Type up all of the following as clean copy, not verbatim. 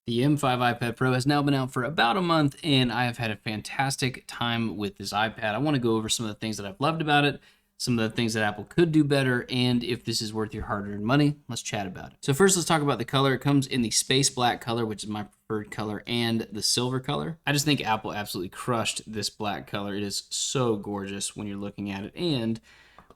The M5 iPad Pro has now been out for about a month, and I have had a fantastic time with this iPad. I want to go over some of the things that I've loved about it, some of the things that Apple could do better, and if this is worth your hard-earned money. Let's chat about it. So first, let's talk about the color. It comes in the space black color, which is my preferred color, and the silver color. I just think Apple absolutely crushed this black color. It is so gorgeous when you're looking at it, and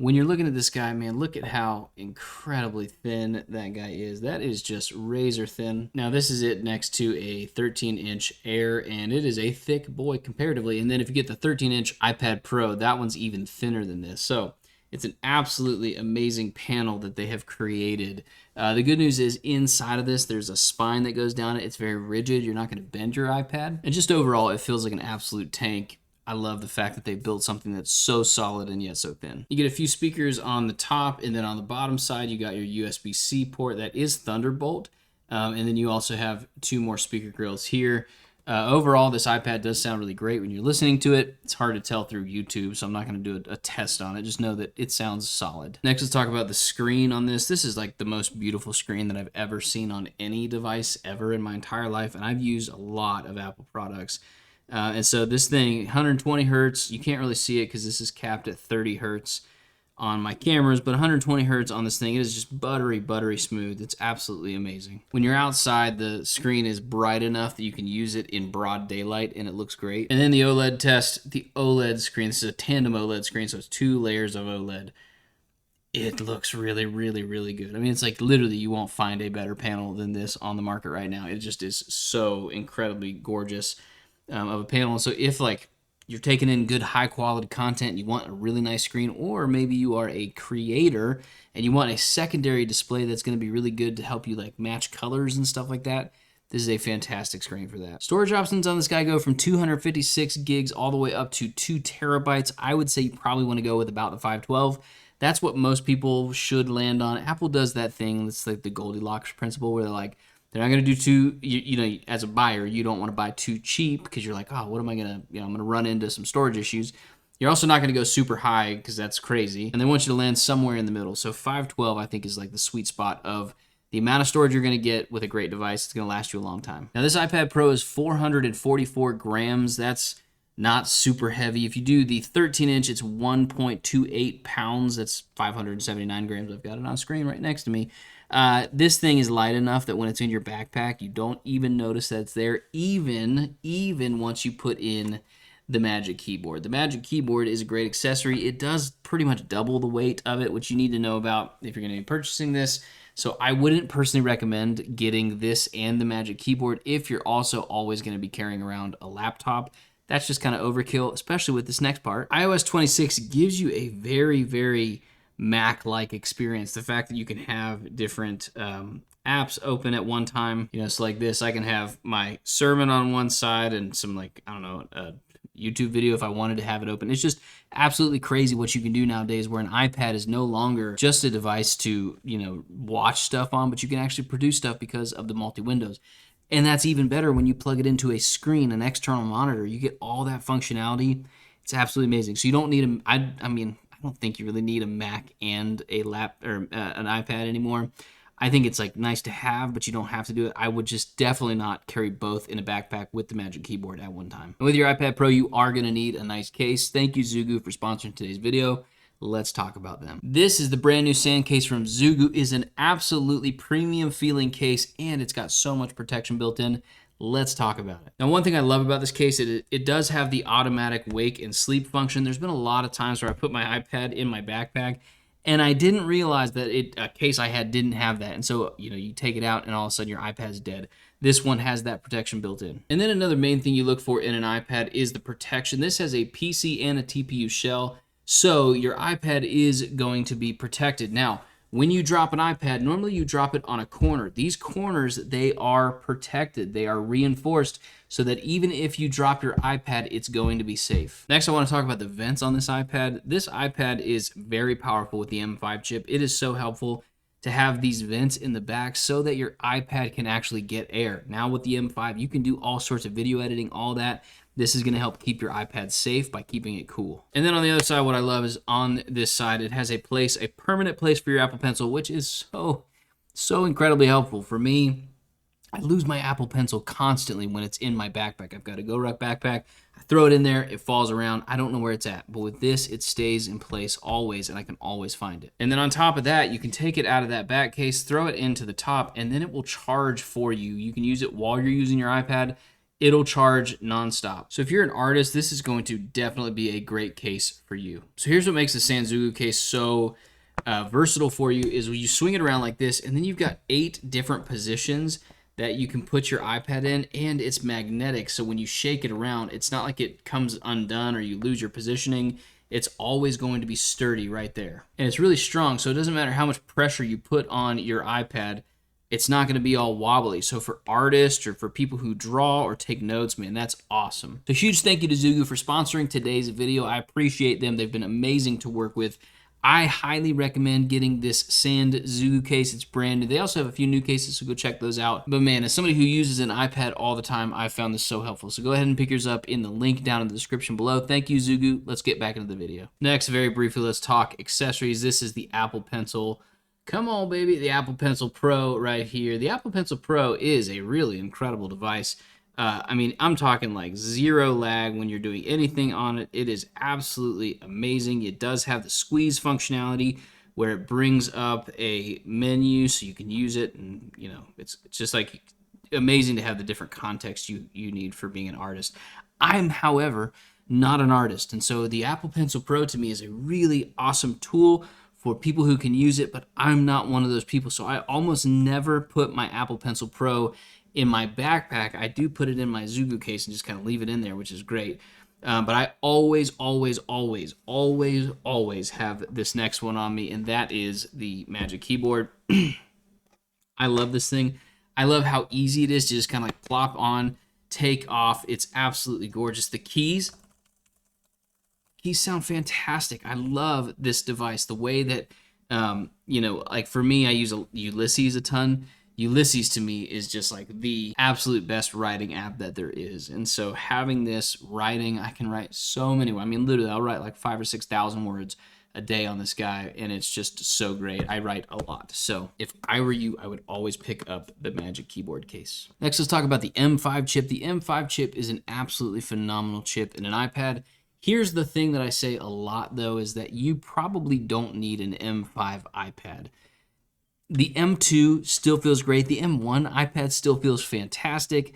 when you're looking at this guy, man, look at how incredibly thin that guy is. That is just razor thin. Now, this is it next to a 13-inch Air, and it is a thick boy comparatively. And then if you get the 13-inch iPad Pro, that one's even thinner than this. So it's an absolutely amazing panel that they have created. The good news is inside of this, there's a spine that goes down it. It's very rigid. You're not going to bend your iPad. And just overall, it feels like an absolute tank. I love the fact that they built something that's so solid and yet so thin. You get a few speakers on the top, and then on the bottom side, you got your USB-C port that is Thunderbolt. And then you also have two more speaker grills here. Overall, this iPad does sound really great when you're listening to it. It's hard to tell through YouTube, so I'm not going to do a test on it. Just know that it sounds solid. Next, let's talk about the screen on this. This is like the most beautiful screen that I've ever seen on any device ever in my entire life, and I've used a lot of Apple products. And so this thing, 120 hertz, you can't really see it because this is capped at 30 hertz on my cameras, but 120 hertz on this thing, it is just buttery, buttery smooth. It's absolutely amazing. When you're outside, the screen is bright enough that you can use it in broad daylight, and it looks great. And then the OLED test, the OLED screen, this is a tandem OLED screen, so it's 2 layers of OLED. It looks really, really, really good. I mean, it's like literally you won't find a better panel than this on the market right now. It just is so incredibly gorgeous. Of a panel. So if like you're taking in good high quality content, you want a really nice screen, or maybe you are a creator and you want a secondary display that's going to be really good to help you like match colors and stuff like that, this is a fantastic screen for that. Storage options on this guy go from 256 gigs all the way up to 2 terabytes. I would say you probably want to go with about the 512. That's what most people should land on. Apple does that thing that's like the Goldilocks principle where they're like, they're not going to do too, you know, as a buyer, you don't want to buy too cheap because you're like, oh, what am I going to, I'm going to run into some storage issues. You're also not going to go super high because that's crazy. And they want you to land somewhere in the middle. So 512, I think, is like the sweet spot of the amount of storage you're going to get with a great device. It's going to last you a long time. Now, this iPad Pro is 444 grams. That's not super heavy. If you do the 13-inch, it's 1.28 pounds. That's 579 grams. I've got it on screen right next to me. This thing is light enough that when it's in your backpack, you don't even notice that it's there, even once you put in the Magic Keyboard. The Magic Keyboard is a great accessory. It does pretty much double the weight of it, which you need to know about if you're going to be purchasing this. So I wouldn't personally recommend getting this and the Magic Keyboard if you're also always going to be carrying around a laptop. That's just kind of overkill, especially with this next part. iOS 26 gives you a very, very Mac-like experience. The fact that you can have different apps open at one time, so like this, I can have my sermon on one side and some like, I don't know, a YouTube video if I wanted to have it open. It's just absolutely crazy what you can do nowadays where an iPad is no longer just a device to, watch stuff on, but you can actually produce stuff because of the multi-windows. And that's even better when you plug it into a screen, an external monitor. You get all that functionality. It's absolutely amazing. So you don't need I don't think you really need a Mac and a an iPad anymore. I think it's like nice to have, but you don't have to do it. I would just definitely not carry both in a backpack with the Magic Keyboard at one time. And with your iPad Pro, you are going to need a nice case. Thank you, Zugu, for sponsoring today's video. Let's talk about them. This is the brand new sand case from Zugu. It is an absolutely premium feeling case, and it's got so much protection built in. Let's talk about it. Now, one thing I love about this case, it does have the automatic wake and sleep function. There's been a lot of times where I put my iPad in my backpack, and I didn't realize that a case I had didn't have that. And so, you take it out, and all of a sudden your iPad's dead. This one has that protection built in. And then another main thing you look for in an iPad is the protection. This has a PC and a TPU shell, so your iPad is going to be protected. Now, when you drop an iPad, normally you drop it on a corner. These corners, they are protected. They are reinforced so that even if you drop your iPad, it's going to be safe. Next, I want to talk about the vents on this iPad. This iPad is very powerful with the M5 chip. It is so helpful to have these vents in the back so that your iPad can actually get air. Now with the M5, you can do all sorts of video editing, all that. This is going to help keep your iPad safe by keeping it cool. And then on the other side, what I love is on this side, it has a permanent place for your Apple Pencil, which is so incredibly helpful. For me, I lose my Apple Pencil constantly when it's in my backpack. I've got a GoRuck backpack. I throw it in there, it falls around. I don't know where it's at. But with this, it stays in place always, and I can always find it. And then on top of that, you can take it out of that back case, throw it into the top, and then it will charge for you. You can use it while you're using your iPad. It'll charge nonstop. So if you're an artist, this is going to definitely be a great case for you. So here's what makes the Zugu case so versatile for you is when you swing it around like this, and then you've got 8 different positions that you can put your iPad in, and it's magnetic. So when you shake it around, it's not like it comes undone or you lose your positioning. It's always going to be sturdy right there. And it's really strong, so it doesn't matter how much pressure you put on your iPad, it's not going to be all wobbly. So for artists or for people who draw or take notes, man, that's awesome. So huge thank you to Zugu for sponsoring today's video. I appreciate them. They've been amazing to work with. I highly recommend getting this Sand Zugu case. It's brand new. They also have a few new cases, so go check those out. But man, as somebody who uses an iPad all the time, I found this so helpful. So go ahead and pick yours up in the link down in the description below. Thank you, Zugu. Let's get back into the video. Next, very briefly, let's talk accessories. This is the Apple Pencil. Come on, baby, the Apple Pencil Pro right here. The Apple Pencil Pro is a really incredible device. I mean, I'm talking like 0 lag when you're doing anything on it. It is absolutely amazing. It does have the squeeze functionality where it brings up a menu so you can use it, and you know, it's just like amazing to have the different context you need for being an artist. I'm, however, not an artist, and so the Apple Pencil Pro to me is a really awesome tool for people who can use it, but I'm not one of those people, so I almost never put my Apple Pencil Pro in my backpack. I do put it in my Zugu case and just kind of leave it in there, which is great. But I always have this next one on me, and that is the Magic Keyboard. I love this thing. I love how easy it is to just kind of like plop on, take off. It's absolutely gorgeous. The keys sound fantastic. I love this device. The way that, you know, like for me, I use Ulysses a ton. Ulysses to me is just like the absolute best writing app that there is. And so having this writing, I can write so many. I mean, literally, I'll write like 5,000 or 6,000 words a day on this guy, and it's just so great. I write a lot. So if I were you, I would always pick up the Magic Keyboard case. Next, let's talk about the M5 chip. The M5 chip is an absolutely phenomenal chip in an iPad. Here's the thing that I say a lot, though, is that you probably don't need an M5 iPad. The M2 still feels great. The M1 iPad still feels fantastic.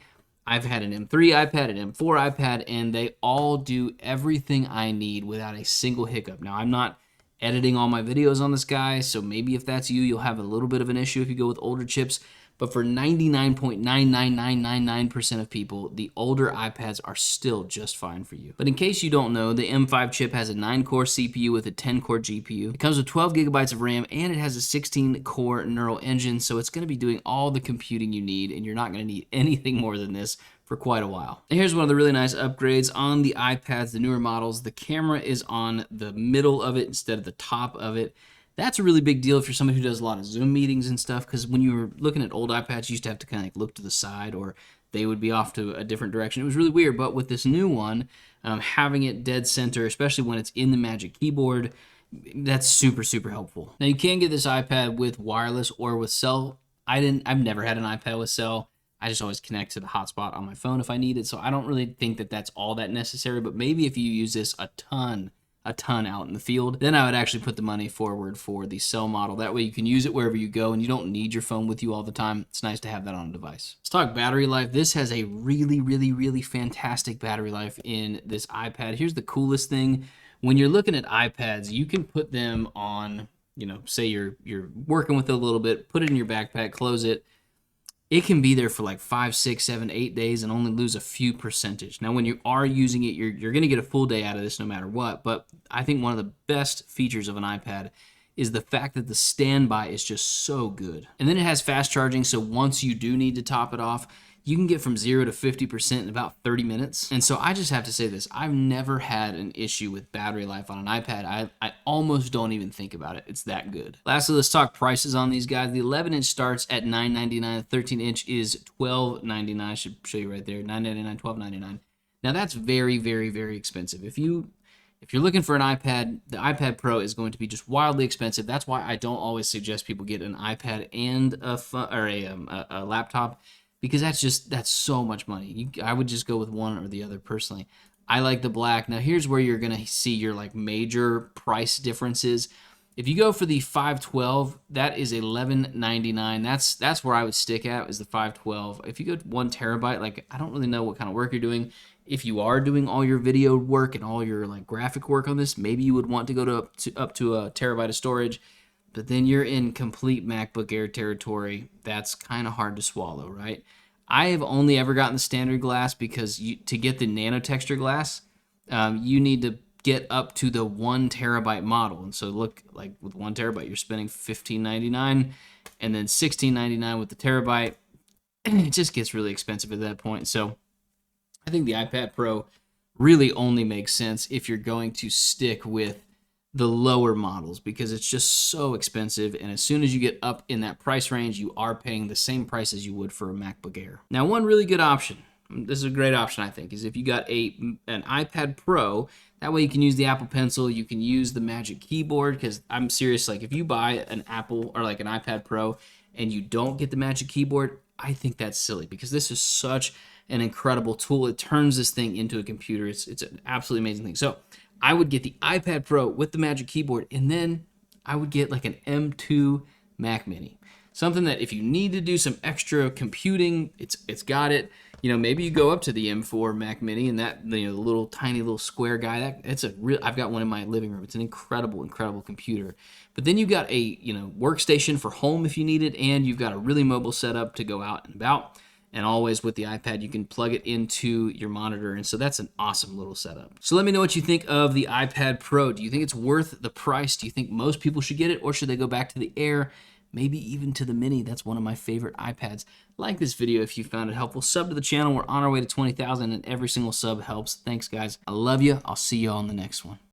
I've had an M3 iPad, an M4 iPad, and they all do everything I need without a single hiccup. Now, I'm not editing all my videos on this guy, so maybe if that's you, you'll have a little bit of an issue if you go with older chips. But for 99.99999% of people, the older iPads are still just fine for you. But in case you don't know, the M5 chip has a 9-core CPU with a 10-core GPU. It comes with 12 gigabytes of RAM, and it has a 16-core neural engine, so it's going to be doing all the computing you need, and you're not going to need anything more than this for quite a while. And here's one of the really nice upgrades on the iPads, the newer models. The camera is on the middle of it instead of the top of it. That's a really big deal if you're somebody who does a lot of Zoom meetings and stuff, because when you were looking at old iPads, you used to have to kind of like look to the side, or they would be off to a different direction. It was really weird, but with this new one, having it dead center, especially when it's in the Magic Keyboard, that's super, super helpful. Now, you can get this iPad with wireless or with cell. I've never had an iPad with cell. I just always connect to the hotspot on my phone if I need it, so I don't really think that that's all that necessary, but maybe if you use this a ton out in the field, then I would actually put the money forward for the cell model. That way you can use it wherever you go and you don't need your phone with you all the time. It's nice to have that on a device. Let's talk battery life. This has a really fantastic battery life in this iPad. Here's the coolest thing. When you're looking at iPads, you can put them on, you know, say you're working with it a little bit, put it in your backpack, close it. It can be there for like 5, 6, 7, 8 days and only lose a few percentage. Now, when you are using it, you're going to get a full day out of this no matter what. But I think one of the best features of an iPad is the fact that the standby is just so good. And then it has fast charging, so once you do need to top it off, you can get from 0 to 50% in about 30 minutes. And so I just have to say this, I've never had an issue with battery life on an iPad. I almost don't even think about it. It's that good. Lastly, let's talk prices on these guys. The 11-inch starts at $9.99. The 13-inch is $12.99. I should show you right there, $9.99, $12.99. Now that's very expensive. If you're looking for an iPad, the iPad Pro is going to be just wildly expensive. That's why I don't always suggest people get an iPad and a laptop, because that's so much money. I would just go with one or the other personally. I like the black. Now here's where you're gonna see your like major price differences. If you go for the 512, that is $11.99. That's where I would stick at, is the 512. If you go to 1 terabyte, like I don't really know what kind of work you're doing. If you are doing all your video work and all your like graphic work on this, maybe you would want to go to up to a terabyte of storage. But then you're in complete MacBook Air territory. That's kind of hard to swallow, right? I have only ever gotten the standard glass because to get the nano texture glass, you need to get up to the 1 terabyte model. And so look, like with 1 terabyte, you're spending $15.99, and then $16.99 with the terabyte. It just gets really expensive at that point. So I think the iPad Pro really only makes sense if you're going to stick with the lower models, because it's just so expensive, and as soon as you get up in that price range, you are paying the same price as you would for a MacBook Air. Now, one really good option, this is a great option I think, is if you got an iPad Pro. That way you can use the Apple Pencil, you can use the Magic Keyboard, because I'm serious, like if you buy an Apple or like an iPad Pro and you don't get the Magic Keyboard, I think that's silly, because this is such an incredible tool. It turns this thing into a computer. It's an absolutely amazing thing. So I would get the iPad Pro with the Magic Keyboard, and then I would get like an M2 Mac Mini. Something that if you need to do some extra computing, it's got it. You know, maybe you go up to the M4 Mac Mini, and that, you know, the little tiny little square guy, it's a real, I've got one in my living room. It's an incredible computer. But then you've got a, you know, workstation for home if you need it, and you've got a really mobile setup to go out and about. And always with the iPad, you can plug it into your monitor. And so that's an awesome little setup. So let me know what you think of the iPad Pro. Do you think it's worth the price? Do you think most people should get it, or should they go back to the Air? Maybe even to the Mini. That's one of my favorite iPads. Like this video if you found it helpful. Sub to the channel. We're on our way to 20,000, and every single sub helps. Thanks, guys. I love you. I'll see you on the next one.